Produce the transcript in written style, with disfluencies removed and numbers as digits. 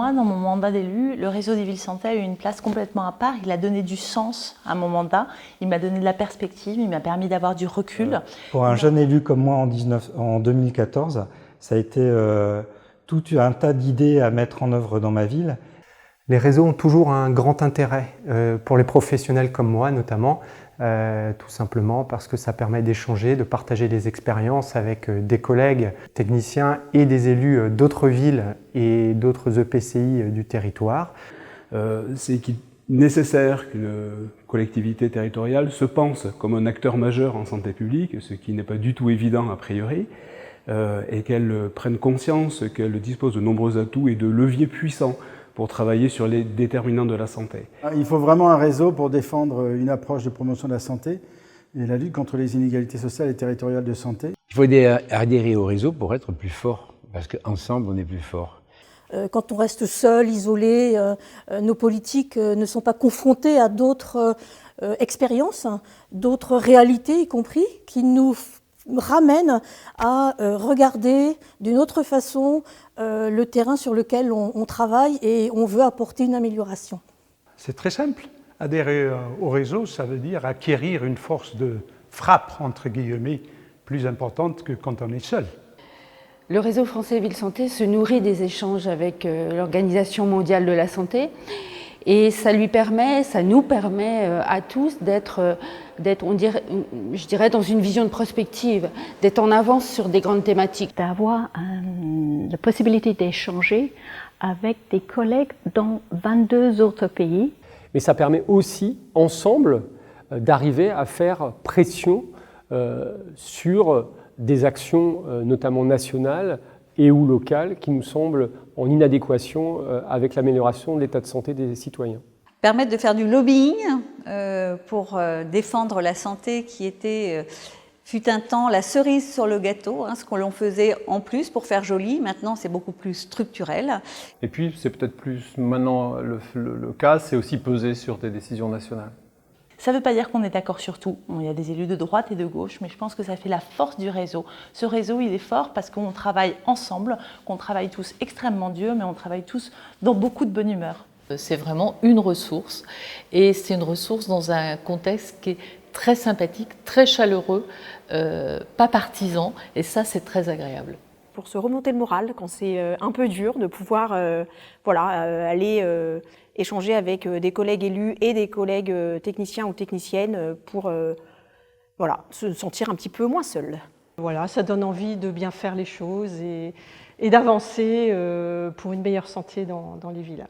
moi, dans mon mandat d'élu, le réseau des villes santé a eu une place complètement à part. Il a donné du sens à mon mandat, il m'a donné de la perspective, il m'a permis d'avoir du recul. Pour un jeune élu comme moi en 2014, ça a été tout un tas d'idées à mettre en œuvre dans ma ville. Les réseaux ont toujours un grand intérêt pour les professionnels comme moi notamment, tout simplement parce que ça permet d'échanger, de partager des expériences avec des collègues techniciens et des élus d'autres villes et d'autres EPCI du territoire. C'est nécessaire qu'une collectivité territoriale se pense comme un acteur majeur en santé publique, ce qui n'est pas du tout évident a priori, et qu'elle prenne conscience qu'elle dispose de nombreux atouts et de leviers puissants pour travailler sur les déterminants de la santé. Il faut vraiment un réseau pour défendre une approche de promotion de la santé et la lutte contre les inégalités sociales et territoriales de santé. Il faut adhérer au réseau pour être plus fort, parce qu'ensemble on est plus fort. Quand on reste seul, isolé, nos politiques ne sont pas confrontés à d'autres expériences, d'autres réalités y compris, qui nous ramènent à regarder d'une autre façon le terrain sur lequel on travaille et on veut apporter une amélioration. C'est très simple. Adhérer au réseau, ça veut dire acquérir une force de frappe, entre guillemets, plus importante que quand on est seul. Le réseau français Ville Santé se nourrit des échanges avec l'Organisation mondiale de la santé et ça nous permet à tous d'être, je dirais, dans une vision de prospective, d'être en avance sur des grandes thématiques. D'avoir la possibilité d'échanger avec des collègues dans 22 autres pays. Mais ça permet aussi, ensemble, d'arriver à faire pression sur des actions, notamment nationales et ou locales, qui nous semblent en inadéquation avec l'amélioration de l'état de santé des citoyens. Permettre de faire du lobbying pour défendre la santé qui était, fut un temps, la cerise sur le gâteau, ce que l'on faisait en plus pour faire joli. Maintenant, c'est beaucoup plus structurel. Et puis, c'est peut-être plus maintenant le cas, c'est aussi peser sur des décisions nationales. Ça ne veut pas dire qu'on est d'accord sur tout. Il y a des élus de droite et de gauche, mais je pense que ça fait la force du réseau. Ce réseau, il est fort parce qu'on travaille ensemble, qu'on travaille tous extrêmement dur, mais on travaille tous dans beaucoup de bonne humeur. C'est vraiment une ressource, et c'est une ressource dans un contexte qui est très sympathique, très chaleureux, pas partisan, et ça, c'est très agréable. Pour se remonter le moral, quand c'est un peu dur, de pouvoir aller échanger avec des collègues élus et des collègues techniciens ou techniciennes pour se sentir un petit peu moins seul. Voilà, ça donne envie de bien faire les choses et d'avancer pour une meilleure santé dans les villes.